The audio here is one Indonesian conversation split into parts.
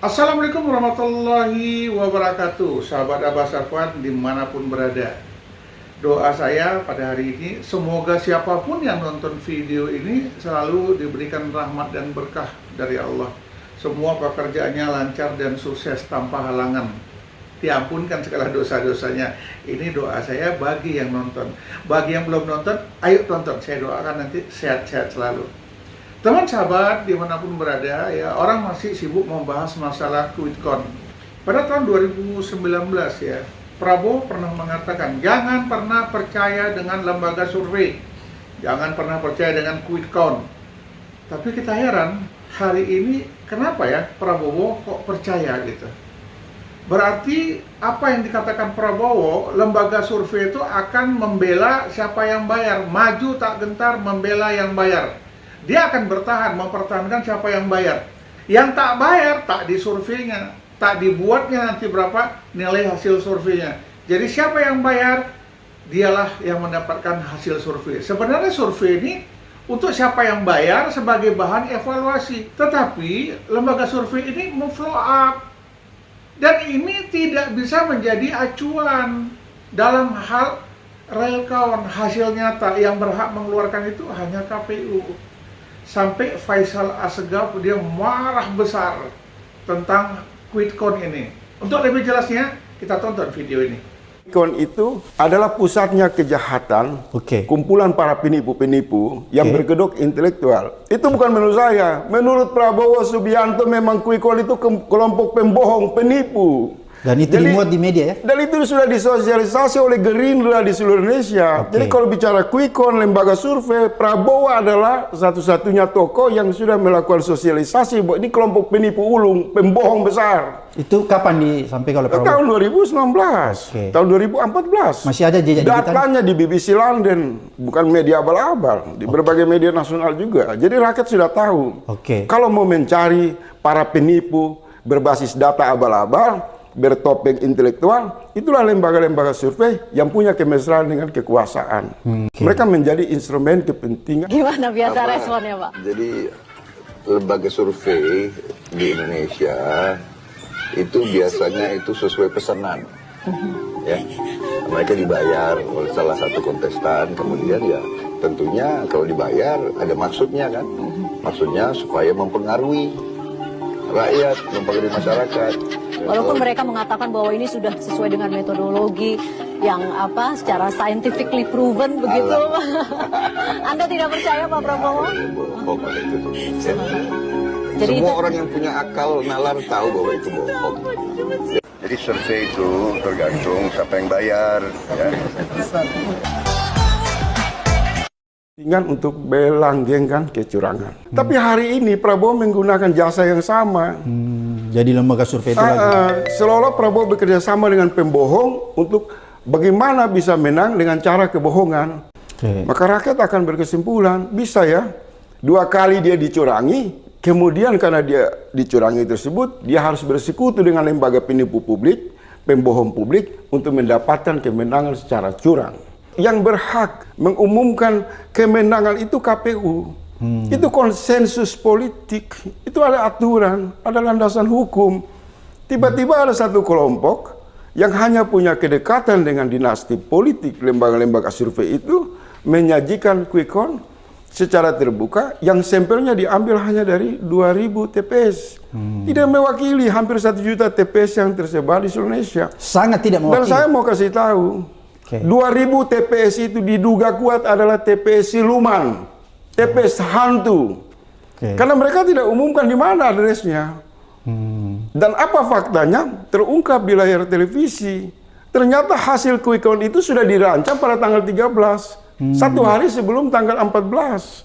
Assalamualaikum warahmatullahi wabarakatuh, sahabat Abah Safwan dimanapun berada. Doa saya pada hari ini, semoga siapapun yang nonton video ini selalu diberikan rahmat dan berkah dari Allah. Semua pekerjaannya lancar dan sukses tanpa halangan. Diampunkan segala dosa-dosanya. Ini doa saya bagi yang nonton. Bagi yang belum nonton, ayo tonton. Saya doakan nanti sehat-sehat selalu. Teman sahabat dimanapun berada, ya orang masih sibuk membahas masalah quick count. Pada tahun 2019 ya, Prabowo pernah mengatakan jangan pernah percaya dengan lembaga survei, jangan pernah percaya dengan quick count. Tapi kita heran hari ini kenapa ya Prabowo kok percaya gitu? Berarti apa yang dikatakan Prabowo, lembaga survei itu akan membela siapa yang bayar, maju tak gentar membela yang bayar. Dia akan bertahan, mempertahankan siapa yang bayar. Yang tak bayar, tak disurveinya, tak dibuatnya nanti berapa nilai hasil surveinya. Jadi siapa yang bayar, dialah yang mendapatkan hasil survei. Sebenarnya survei ini untuk siapa yang bayar sebagai bahan evaluasi. Tetapi lembaga survei ini memfollow up. Dan ini tidak bisa menjadi acuan dalam hal real count, hasil nyata. Yang berhak mengeluarkan itu hanya KPU. Sampai Faisal Assegaf dia marah besar tentang quick count ini. Untuk lebih jelasnya, kita tonton video ini. Quick count itu adalah pusatnya kejahatan, kumpulan para penipu-penipu yang berkedok intelektual. Itu bukan menurut saya. Menurut Prabowo Subianto memang quick count itu kelompok pembohong, penipu. Dan itu dimuat di media ya? Dan itu sudah disosialisasi oleh Gerindra di seluruh Indonesia. Jadi kalau bicara quick count, lembaga survei, Prabowo adalah satu-satunya tokoh yang sudah melakukan sosialisasi bahwa ini kelompok penipu ulung, pembohong besar. Itu kapan disampaikan oleh Prabowo? Tahun 2019, tahun 2014. Masih ada jejak digital? Datanya di BBC London, bukan media abal-abal, di berbagai media nasional juga. Jadi rakyat sudah tahu. Kalau mau mencari para penipu berbasis data abal-abal, bertopeng intelektual, itulah lembaga-lembaga survei yang punya kemesraan dengan kekuasaan. Mereka menjadi instrumen kepentingan. Gimana biasa responnya, Pak? Jadi lembaga survei di Indonesia itu biasanya itu sesuai pesanan, ya. Mereka dibayar oleh salah satu kontestan, kemudian ya tentunya kalau dibayar ada maksudnya kan, maksudnya supaya mempengaruhi rakyat, mempengaruhi masyarakat. Walaupun mereka mengatakan bahwa ini sudah sesuai dengan metodologi yang secara scientifically proven begitu. Anda tidak percaya Pak Prabowo? Bohong kalau itu. Jadi semua itu... orang yang punya akal nalar tahu bahwa itu bohong. Jadi survei itu tergantung siapa yang bayar, ya. Untuk melanggengkan kecurangan. Tapi hari ini Prabowo menggunakan jasa yang sama. Jadi lembaga survei itu lagi. Seolah-olah Prabowo bekerja sama dengan pembohong untuk bagaimana bisa menang dengan cara kebohongan. Maka rakyat akan berkesimpulan, bisa ya, 2 kali dia dicurangi, kemudian karena dia dicurangi tersebut, dia harus bersekutu dengan lembaga penipu publik, pembohong publik untuk mendapatkan kemenangan secara curang. Yang berhak mengumumkan kemenangan itu KPU. Itu konsensus politik, itu ada aturan, ada landasan hukum. Tiba-tiba ada satu kelompok yang hanya punya kedekatan dengan dinasti politik, lembaga-lembaga survei itu menyajikan quick count secara terbuka yang sampelnya diambil hanya dari 2.000 TPS. Tidak mewakili hampir 1 juta TPS yang tersebar di seluruh Indonesia. Sangat tidak mewakili. Dan saya mau kasih tahu, 2.000 TPS itu diduga kuat adalah TPS siluman, TPS hantu. Karena mereka tidak umumkan di mana adresnya. Dan apa faktanya? Terungkap di layar televisi. Ternyata hasil quick count itu sudah dirancang pada tanggal 13. 1 hari sebelum tanggal 14.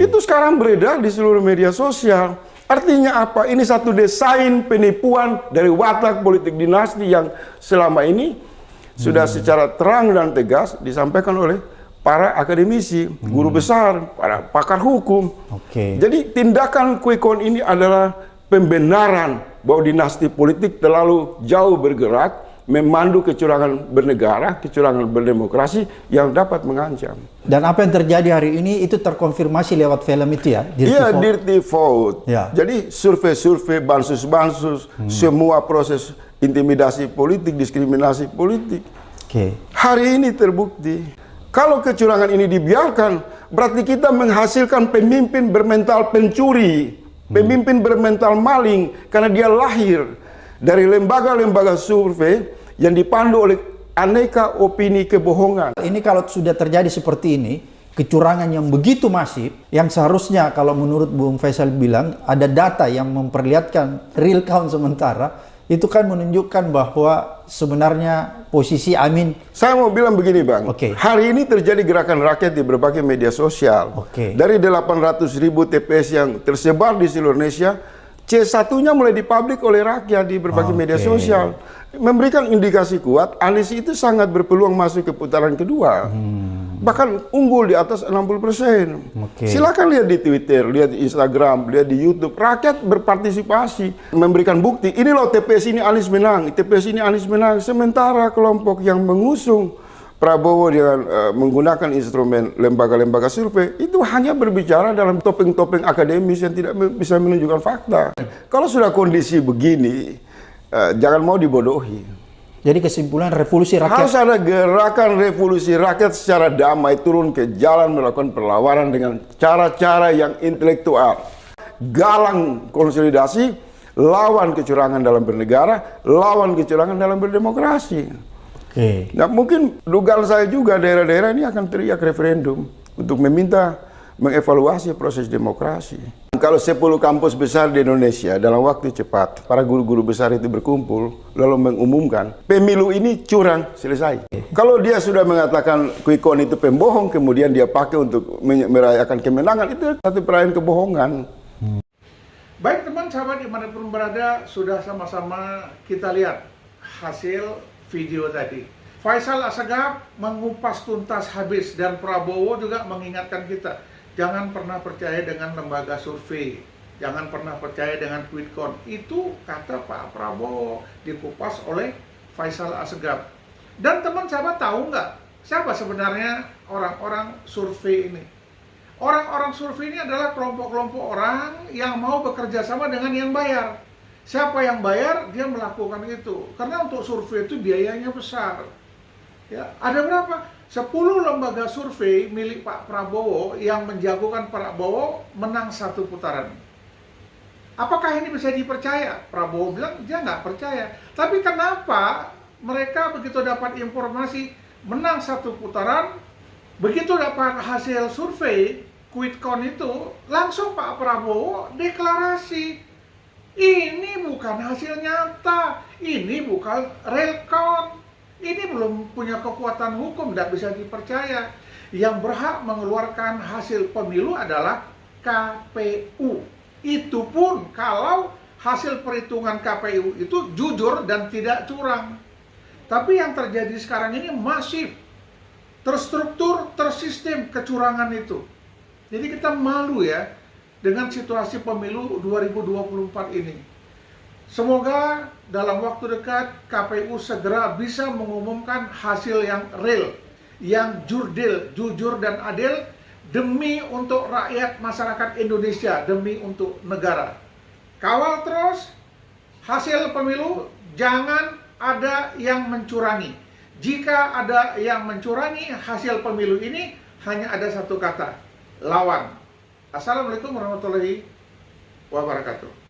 Itu sekarang beredar di seluruh media sosial. Artinya apa? Ini satu desain penipuan dari watak politik dinasti yang selama ini sudah secara terang dan tegas disampaikan oleh para akademisi, guru besar, para pakar hukum. Jadi tindakan quick count ini adalah pembenaran bahwa dinasti politik terlalu jauh bergerak memandu kecurangan bernegara, kecurangan berdemokrasi yang dapat mengancam. Dan apa yang terjadi hari ini itu terkonfirmasi lewat film itu ya? Iya, Dirty Vote. Ya. Jadi survei-survei, bansus-bansus, semua proses intimidasi politik, diskriminasi politik. Oke. Hari ini terbukti. Kalau kecurangan ini dibiarkan, berarti kita menghasilkan pemimpin bermental pencuri, pemimpin bermental maling, karena dia lahir dari lembaga-lembaga survei yang dipandu oleh aneka opini kebohongan. Ini kalau sudah terjadi seperti ini, kecurangan yang begitu masif, yang seharusnya kalau menurut Bung Faisal bilang ada data yang memperlihatkan real count sementara, itu kan menunjukkan bahwa sebenarnya posisi Amin. Saya mau bilang begini Bang, hari ini terjadi gerakan rakyat di berbagai media sosial. Dari 800.000 TPS yang tersebar di seluruh Indonesia, C1-nya mulai dipublik oleh rakyat di berbagai media sosial. Memberikan indikasi kuat, Anies itu sangat berpeluang masuk ke putaran kedua. Bahkan unggul di atas 60%. Silakan lihat di Twitter, lihat di Instagram, lihat di YouTube. Rakyat berpartisipasi, memberikan bukti. Ini loh TPS ini Anies menang, TPS ini Anies menang. Sementara kelompok yang mengusung Prabowo dengan menggunakan instrumen lembaga-lembaga survei itu hanya berbicara dalam topeng-topeng akademis yang tidak bisa menunjukkan fakta. Kalau sudah kondisi begini, jangan mau dibodohi. Jadi kesimpulan revolusi rakyat. Harus ada gerakan revolusi rakyat secara damai, turun ke jalan melakukan perlawanan dengan cara-cara yang intelektual. Galang konsolidasi, lawan kecurangan dalam bernegara, lawan kecurangan dalam berdemokrasi. Nah mungkin dugaan saya juga daerah-daerah ini akan teriak referendum untuk meminta mengevaluasi proses demokrasi. Kalau 10 kampus besar di Indonesia dalam waktu cepat, para guru-guru besar itu berkumpul lalu mengumumkan pemilu ini curang, selesai. Kalau dia sudah mengatakan quick count itu pembohong, kemudian dia pakai untuk merayakan kemenangan, itu satu perayaan kebohongan. Baik teman sahabat dimanapun berada, sudah sama-sama kita lihat hasil video tadi. Faisal Assegaf mengupas tuntas habis dan Prabowo juga mengingatkan kita, jangan pernah percaya dengan lembaga survei, jangan pernah percaya dengan quick count. Itu kata Pak Prabowo dikupas oleh Faisal Assegaf. Dan teman sahabat tahu nggak siapa sebenarnya orang-orang survei ini? Orang-orang survei ini adalah kelompok-kelompok orang yang mau bekerja sama dengan yang bayar. Siapa yang bayar, dia melakukan itu. Karena untuk survei itu biayanya besar. Ya, ada berapa? 10 lembaga survei milik Pak Prabowo yang menjagokan Prabowo menang 1 putaran. Apakah ini bisa dipercaya? Prabowo bilang dia nggak percaya. Tapi kenapa mereka begitu dapat informasi menang 1 putaran, begitu dapat hasil survei quick count itu, langsung Pak Prabowo deklarasi, ini bukan hasil nyata, ini bukan real count, ini belum punya kekuatan hukum, tidak bisa dipercaya. Yang berhak mengeluarkan hasil pemilu adalah KPU. Itu pun kalau hasil perhitungan KPU itu jujur dan tidak curang. Tapi yang terjadi sekarang ini masif, terstruktur, tersistem kecurangan itu. Jadi kita malu ya dengan situasi pemilu 2024 ini. Semoga dalam waktu dekat KPU segera bisa mengumumkan hasil yang real, yang jujur dan adil demi untuk rakyat masyarakat Indonesia, demi untuk negara. Kawal terus hasil pemilu, jangan ada yang mencurangi. Jika ada yang mencurangi hasil pemilu ini, hanya ada satu kata, lawan. Assalamualaikum warahmatullahi wabarakatuh.